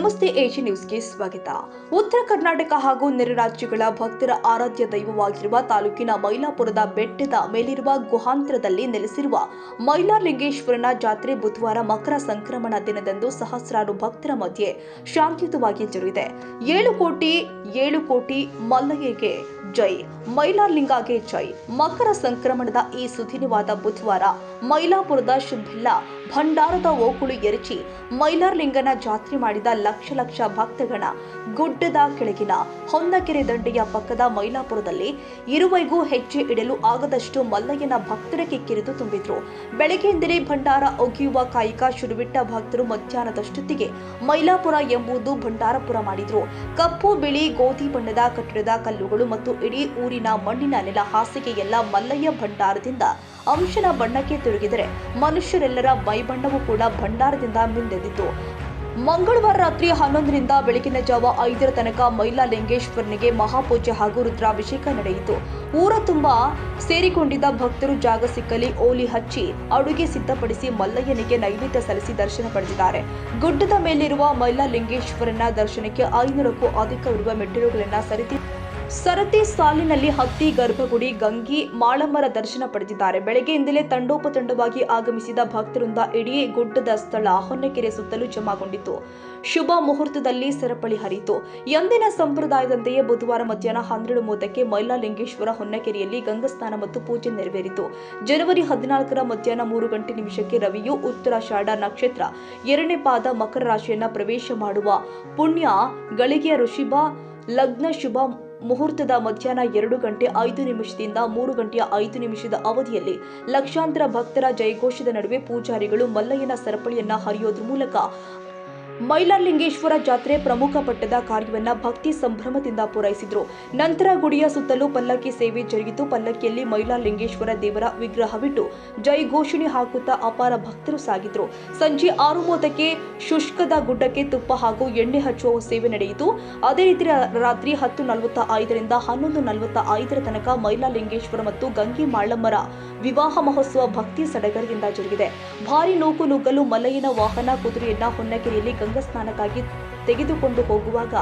ನಮಸ್ತೆ ಏಜಿ ನ್ಯೂಸ್ಗೆ ಸ್ವಾಗತ. ಉತ್ತರ ಕರ್ನಾಟಕ ಹಾಗೂ ನೆರೆ ರಾಜ್ಯಗಳ ಭಕ್ತರ ಆರಾಧ್ಯ ದೈವವಾಗಿರುವ ತಾಲೂಕಿನ ಮೈಲಾಪುರದ ಬೆಟ್ಟದ ಮೇಲಿರುವ ಗುಹಾಂತರದಲ್ಲಿ ನೆಲೆಸಿರುವ ಮೈಲಾರಲಿಂಗೇಶ್ವರನ ಜಾತ್ರೆ ಬುಧವಾರ ಮಕರ ಸಂಕ್ರಮಣ ದಿನದಂದು ಸಹಸ್ರಾರು ಭಕ್ತರ ಮಧ್ಯೆ ಶಾಂತಿಯುತವಾಗಿ ಜರುಗಿದೆ. 7 ಕೋಟಿ ಮಲ್ಲಯ್ಯಗೆ ಜೈ, ಮೈಲಾರಲಿಂಗಗೆ ಜೈ. ಮಕರ ಸಂಕ್ರಮಣದ ಈ ಸುದಿನವಾದ ಬುಧವಾರ ಮೈಲಾಪುರದ ಶುಂಭಿಲ್ಲ ಭಂಡಾರದ ಓಕುಳು ಎರಚಿ ಮೈಲಾರಲಿಂಗನ ಜಾತ್ರೆ ಮಾಡಿದ ಲಕ್ಷ ಭಕ್ತಗಣ ಗುಡ್ಡದ ಕೆಳಗಿನ ಹೊನ್ನಕೆರೆ ದಂಡೆಯ ಪಕ್ಕದ ಮೈಲಾಪುರದಲ್ಲಿ ಇರುವೆಗೂ ಹೆಜ್ಜೆ ಇಡಲು ಆಗದಷ್ಟು ಮಲ್ಲಯ್ಯನ ಭಕ್ತರ ಕಿಕ್ಕಿರಿದು ತುಂಬಿದ್ರು. ಬೆಳಗ್ಗೆಯಿಂದಲೇ ಭಂಡಾರ ಒಗೆಯುವ ಕಾಯಕ ಶುರುವಿಟ್ಟ ಭಕ್ತರು ಮಧ್ಯಾಹ್ನದಷ್ಟೊತ್ತಿಗೆ ಮೈಲಾಪುರ ಎಂಬುದು ಭಂಡಾರಪುರ ಮಾಡಿದ್ರು. ಕಪ್ಪು ಬಿಳಿ ಗೋಧಿ ಬಣ್ಣದ ಕಟ್ಟಡದ ಕಲ್ಲುಗಳು ಮತ್ತು ಇಡೀ ಊರಿನ ಮಣ್ಣಿನ ನೆಲ ಹಾಸಿಗೆ ಎಲ್ಲ ಮಲ್ಲಯ್ಯ ಭಂಡಾರದಿಂದ ಅಂಶನ ಬಣ್ಣಕ್ಕೆ ತಿರುಗಿದರೆ ಮನುಷ್ಯರೆಲ್ಲರ ಮೈಬಣ್ಣವೂ ಕೂಡ ಭಂಡಾರದಿಂದ ಮಿಂದೆದ್ದಿತು. ಮಂಗಳವಾರ ರಾತ್ರಿ 11ರಿಂದ ಬೆಳಗಿನ ಜಾವ 5ರ ತನಕ ಮೈಲಾರಲಿಂಗೇಶ್ವರನಿಗೆ ಮಹಾಪೂಜೆ ಹಾಗೂ ರುದ್ರಾಭಿಷೇಕ ನಡೆಯಿತು. ಊರ ತುಂಬಾ ಸೇರಿಕೊಂಡಿದ್ದ ಭಕ್ತರು ಜಾಗ ಸಿಕ್ಕಲಿ ಓಲಿ ಹಚ್ಚಿ ಅಡುಗೆ ಸಿದ್ಧಪಡಿಸಿ ಮಲ್ಲಯ್ಯನಿಗೆ ನೈವೇದ್ಯ ಸಲ್ಲಿಸಿ ದರ್ಶನ ಪಡೆದಿದ್ದಾರೆ. ಗುಡ್ಡದ ಮೇಲಿರುವ ಮೈಲಾರಲಿಂಗೇಶ್ವರನ ದರ್ಶನಕ್ಕೆ 500ಕ್ಕೂ ಅಧಿಕವಿರುವ ಮೆಟ್ಟಿಲುಗಳನ್ನು ಸರತಿ ಸಾಲಿನಲ್ಲಿ ಹತ್ತಿ ಗರ್ಭಗುಡಿ ಗಂಗಿ ಮಾಳಮ್ಮರ ದರ್ಶನ ಪಡೆದಿದ್ದಾರೆ. ಬೆಳಗ್ಗೆಯಿಂದಲೇ ತಂಡೋಪತಂಡವಾಗಿ ಆಗಮಿಸಿದ ಭಕ್ತರಿಂದ ಇಡೀ ಗುಡ್ಡದ ಸ್ಥಳ ಹೊನ್ನಕೆರೆ ಸುತ್ತಲೂ ಜಮಾಗೊಂಡಿತ್ತು. ಶುಭ ಮುಹೂರ್ತದಲ್ಲಿ ಸರಪಳಿ ಹರಿಯಿತು. ಎಂದಿನ ಸಂಪ್ರದಾಯದಂತೆಯೇ ಬುಧವಾರ ಮಧ್ಯಾಹ್ನ 12:30ಕ್ಕೆ ಮೈಲಾರಲಿಂಗೇಶ್ವರ ಹೊನ್ನಕೆರೆಯಲ್ಲಿ ಗಂಗಾಸ್ನಾನ ಮತ್ತು ಪೂಜೆ ನೆರವೇರಿತು. ಜನವರಿ 14ರ ಮಧ್ಯಾಹ್ನ 3:00 ರವಿಯು ಉತ್ತರಾಷಾಢ ನಕ್ಷತ್ರ 2ನೇ ಪಾದ ಮಕರ ರಾಶಿಯನ್ನ ಪ್ರವೇಶ ಮಾಡುವ ಪುಣ್ಯ ಗಳಿಗೆಯ ಋಷಿಭ ಲಗ್ನ ಶುಭ ಮುಹೂರ್ತದ ಮಧ್ಯಾಹ್ನ 2:05 3:05 ಅವಧಿಯಲ್ಲಿ ಲಕ್ಷಾಂತರ ಭಕ್ತರ ಜಯಘೋಷದ ನಡುವೆ ಪೂಜಾರಿಗಳು ಮಲ್ಲಯ್ಯನ ಸರಪಳಿಯನ್ನ ಹರಿಯೋದ್ರ ಮೂಲಕ ಮೈಲಾರಲಿಂಗೇಶ್ವರ ಜಾತ್ರೆ ಪ್ರಮುಖ ಪಟ್ಟದ ಕಾರ್ಯವನ್ನ ಭಕ್ತಿ ಸಂಭ್ರಮದಿಂದ ಪೂರೈಸಿದ್ರು. ನಂತರ ಗುಡಿಯ ಸುತ್ತಲೂ ಪಲ್ಲಕ್ಕಿ ಸೇವೆ ಜರುಗಿತು. ಪಲ್ಲಕ್ಕಿಯಲ್ಲಿ ಮೈಲಾರಲಿಂಗೇಶ್ವರ ದೇವರ ವಿಗ್ರಹವಿಟ್ಟು ಜೈ ಘೋಷಣೆ ಹಾಕುತ್ತಾ ಅಪಾರ ಭಕ್ತರು ಸಾಗಿದ್ರು. ಸಂಜೆ 6:30ಕ್ಕೆ ಶುಷ್ಕದ ಗುಡ್ಡಕ್ಕೆ ತುಪ್ಪ ಹಾಗೂ ಎಣ್ಣೆ ಹಚ್ಚುವ ಸೇವೆ ನಡೆಯಿತು. ಅದೇ ರೀತಿ ರಾತ್ರಿ 10:45ರಿಂದ 11:45ರ ತನಕ ಮೈಲಾರಲಿಂಗೇಶ್ವರ ಮತ್ತು ಗಂಗೆ ಮಾಳಮ್ಮರ ವಿವಾಹ ಮಹೋತ್ಸವ ಭಕ್ತಿ ಸಡಗರದಿಂದ ಜರುಗಿದೆ. ಭಾರಿ ನೂಕು ನುಗ್ಗಲು ಮಲ್ಲಯ್ಯನ ವಾಹನ ಕುದುರೆಯನ್ನ ಹೊನ್ನಕೆರೆಯಲ್ಲಿ ಗಂಗಾ ಸ್ನಾನಕ್ಕಾಗಿ ತೆಗೆದುಕೊಂಡು ಹೋಗುವಾಗ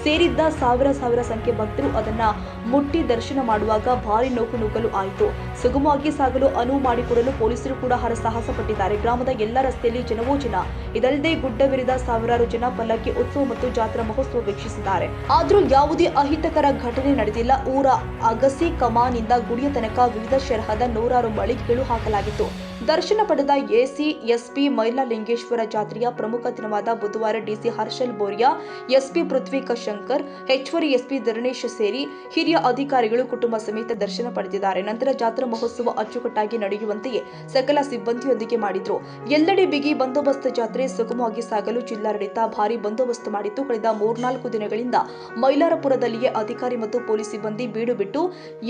ಸೇರಿದ್ದ ಸಾವಿರ ಸಂಖ್ಯೆ ಭಕ್ತರು ಅದನ್ನ ಮುಟ್ಟಿ ದರ್ಶನ ಮಾಡುವಾಗ ಭಾರಿ ನೂಕು ನುಗ್ಗಲು ಆಯಿತು. ಸುಗಮವಾಗಿ ಸಾಗಲು ಅನುವು ಮಾಡಿಕೊಡಲು ಪೊಲೀಸರು ಕೂಡ ಹರಸಾಹಸ ಪಟ್ಟಿದ್ದಾರೆ. ಗ್ರಾಮದ ಎಲ್ಲ ರಸ್ತೆಯಲ್ಲಿ ಜನವೋ ಜನ. ಇದಲ್ಲದೆ ಗುಡ್ಡವಿರಿದ ಸಾವಿರಾರು ಜನ ಪಲ್ಲಕ್ಕಿ ಉತ್ಸವ ಮತ್ತು ಜಾತ್ರಾ ಮಹೋತ್ಸವ ವೀಕ್ಷಿಸಿದ್ದಾರೆ. ಆದರೂ ಯಾವುದೇ ಅಹಿತಕರ ಘಟನೆ ನಡೆದಿಲ್ಲ. ಊರ ಅಗಸಿ ಕಮಾನಿಂದ ಗುಡಿಯ ತನಕ ವಿವಿಧ ಶರಹದ 100 ಮಳಿಗೆಗಳು ಹಾಕಲಾಗಿತ್ತು. ದರ್ಶನ ಪಡೆದ ಎಸ್ಪಿ ಮೈಲಾರಲಿಂಗೇಶ್ವರ ಜಾತ್ರೆಯ ಪ್ರಮುಖ ದಿನವಾದ ಬುಧವಾರ ಡಿಸಿ ಹರ್ಷಲ್ ಬೋರಿಯಾ, ಎಸ್ಪಿ ಪೃಥ್ವಿ ಶಂಕರ್, ಹೆಚ್ಚುವರಿ ಎಸ್ಪಿ ಧರಣೇಶ್ ಸೇರಿ ಹಿರಿಯ ಅಧಿಕಾರಿಗಳು ಕುಟುಂಬ ಸಮೇತ ದರ್ಶನ ಪಡೆದಿದ್ದಾರೆ. ನಂತರ ಜಾತ್ರಾ ಮಹೋತ್ಸವ ಅಚ್ಚುಕಟ್ಟಾಗಿ ನಡೆಯುವಂತೆಯೇ ಸಕಲ ಸಿಬ್ಬಂದಿಯೊಂದಿಗೆ ಮಾಡಿದ್ರು. ಎಲ್ಲೆಡೆ ಬಿಗಿ ಬಂದೋಬಸ್ತ್. ಜಾತ್ರೆ ಸುಗಮವಾಗಿ ಸಾಗಲು ಜಿಲ್ಲಾಡಳಿತ ಭಾರಿ ಬಂದೋಬಸ್ತ್ ಮಾಡಿತ್ತು. ಕಳೆದ 3-4 ದಿನಗಳಿಂದ ಮೈಲಾರಪುರದಲ್ಲಿಯೇ ಅಧಿಕಾರಿ ಮತ್ತು ಪೊಲೀಸ್ ಸಿಬ್ಬಂದಿ ಬೀಡು ಬಿಟ್ಟು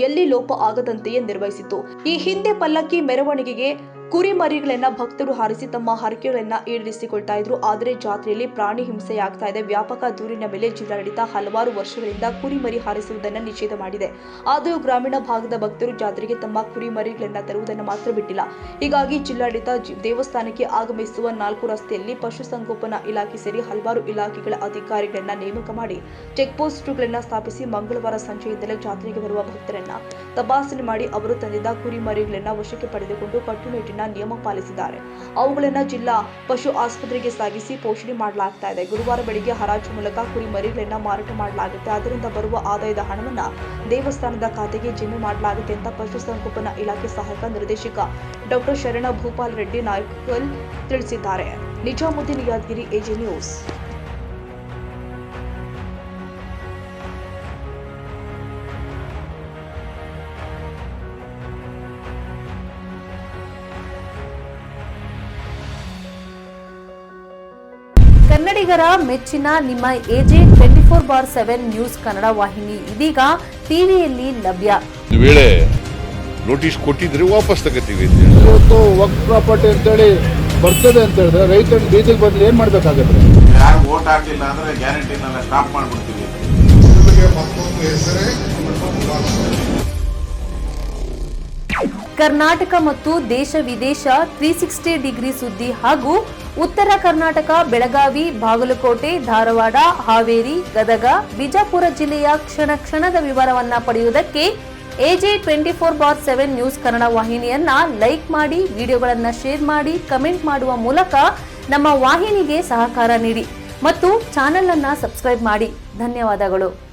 ಎಲ್ಲಿ ಲೋಪ ಆಗದಂತೆಯೇ ನಿರ್ವಹಿಸಿತ್ತು. ಈ ಹಿಂದೆ ಪಲ್ಲಕ್ಕಿ ಮೆರವಣಿಗೆಗೆ ಕುರಿಮರಿಗಳನ್ನ ಭಕ್ತರು ಹಾರಿಸಿ ತಮ್ಮ ಹರಕೆಗಳನ್ನ ಈಡೇರಿಸಿಕೊಳ್ತಾ ಇದ್ರು. ಆದರೆ ಜಾತ್ರೆಯಲ್ಲಿ ಪ್ರಾಣಿ ಹಿಂಸೆಯಾಗ್ತಾ ಇದೆ. ವ್ಯಾಪಕ ದೂರಿನ ಮೇಲೆ ಜಿಲ್ಲಾಡಳಿತ ಹಲವಾರು ವರ್ಷಗಳಿಂದ ಕುರಿಮರಿ ಹಾರಿಸುವುದನ್ನು ನಿಷೇಧ ಮಾಡಿದೆ. ಆದರೂ ಗ್ರಾಮೀಣ ಭಾಗದ ಭಕ್ತರು ಜಾತ್ರೆಗೆ ತಮ್ಮ ಕುರಿಮರಿಗಳನ್ನ ತರುವುದನ್ನು ಮಾತ್ರ ಬಿಟ್ಟಿಲ್ಲ. ಹೀಗಾಗಿ ಜಿಲ್ಲಾಡಳಿತ ದೇವಸ್ಥಾನಕ್ಕೆ ಆಗಮಿಸುವ 4 ರಸ್ತೆಯಲ್ಲಿ ಪಶುಸಂಗೋಪನಾ ಇಲಾಖೆ ಸೇರಿ ಹಲವಾರು ಇಲಾಖೆಗಳ ಅಧಿಕಾರಿಗಳನ್ನ ನೇಮಕ ಮಾಡಿ ಚೆಕ್ ಪೋಸ್ಟ್ಗಳನ್ನ ಸ್ಥಾಪಿಸಿ ಮಂಗಳವಾರ ಸಂಜೆಯಿಂದಲೇ ಜಾತ್ರೆಗೆ ಬರುವ ಭಕ್ತರನ್ನ ತಪಾಸಣೆ ಮಾಡಿ ಅವರು ತಂದಿದ್ದ ಕುರಿಮರಿಗಳನ್ನ ವಶಕ್ಕೆ ಪಡೆದುಕೊಂಡು ಕಟ್ಟುನಿಟ್ಟಿನ ನಿಯಮ ಪಾಲಿಸಿದ್ದಾರೆ. ಅವುಗಳನ್ನು ಜಿಲ್ಲಾ ಪಶು ಆಸ್ಪತ್ರೆಗೆ ಸಾಗಿಸಿ ಪೋಷಣೆ ಮಾಡಲಾಗ್ತಾ ಇದೆ. ಗುರುವಾರ ಬೆಳಿಗ್ಗೆ ಹರಾಜು ಮೂಲಕ ಕುರಿಮರಿಗಳನ್ನ ಮಾರಾಟ ಮಾಡಲಾಗುತ್ತೆ. ಅದರಿಂದ ಬರುವ ಆದಾಯದ ಹಣವನ್ನ ದೇವಸ್ಥಾನದ ಖಾತೆಗೆ ಜಮೆ ಮಾಡಲಾಗುತ್ತೆ ಅಂತ ಪಶುಸಂಗೋಪನಾ ಇಲಾಖೆ ಸಹಾಯಕ ನಿರ್ದೇಶಕ ಡಾ ಶರಣ ಭೂಪಾಲ್ ರೆಡ್ಡಿ ನಾಯ್ಕಲ್ ತಿಳಿಸಿದ್ದಾರೆ. Nizamuddin Yadagiri, AJ news. ಕನ್ನಡಿಗರ ಮೆಚ್ಚಿನ ನಿಮ್ಮ ಎಜೆ 24/7 ನ್ಯೂಸ್ ಕನ್ನಡ ವಾಹಿನಿ ಇದೀಗ ಟಿವಿಯಲ್ಲಿ ಲಭ್ಯ. ವೇಳೆ ನೋಟಿಸ್ ಕೊಟ್ಟಿದ್ರೆ ವಾಪಸ್ ತಗೋತೀವಿ. ಇವತ್ತು ವಕ್ಫ್ ಪ್ರಾಪರ್ಟಿ ಅಂತೇಳಿ ಬರ್ತದೆ ಅಂತ ಹೇಳಿದ್ರೆ ರೈತರ ಬೀದಿಗೆ ಬಂದು ಏನ್ ಮಾಡ್ಬೇಕಾಗತ್ತೆ? ಯಾರು ವೋಟ್ ಹಾಕಲಿಲ್ಲ ಅಂದ್ರೆ ಗ್ಯಾರಂಟಿನೆಲ್ಲ ಸ್ಟಾಪ್ ಮಾಡ್ಬಿಡ್ತೀವಿ. ಮತ್ತೊಂದು ಹೆಸರೇ ಕರ್ನಾಟಕ ಮತ್ತು ದೇಶ ವಿದೇಶ 360 ಡಿಗ್ರಿ ಸುದ್ದಿ ಹಾಗೂ ಉತ್ತರ ಕರ್ನಾಟಕ, ಬೆಳಗಾವಿ, ಬಾಗಲಕೋಟೆ, ಧಾರವಾಡ, ಹಾವೇರಿ, ಗದಗ, ಬಿಜಾಪುರ ಜಿಲ್ಲೆಯ ಕ್ಷಣ ಕ್ಷಣದ ವಿವರವನ್ನ ಪಡೆಯುವುದಕ್ಕೆ AJ 24/7 ನ್ಯೂಸ್ ಕನ್ನಡ ವಾಹಿನಿಯನ್ನ ಲೈಕ್ ಮಾಡಿ, ವಿಡಿಯೋಗಳನ್ನ ಶೇರ್ ಮಾಡಿ, ಕಮೆಂಟ್ ಮಾಡುವ ಮೂಲಕ ನಮ್ಮ ವಾಹಿನಿಗೆ ಸಹಕಾರ ನೀಡಿ ಮತ್ತು ಚಾನೆಲ್ ಅನ್ನ ಸಬ್ಸ್ಕ್ರೈಬ್ ಮಾಡಿ. ಧನ್ಯವಾದಗಳು.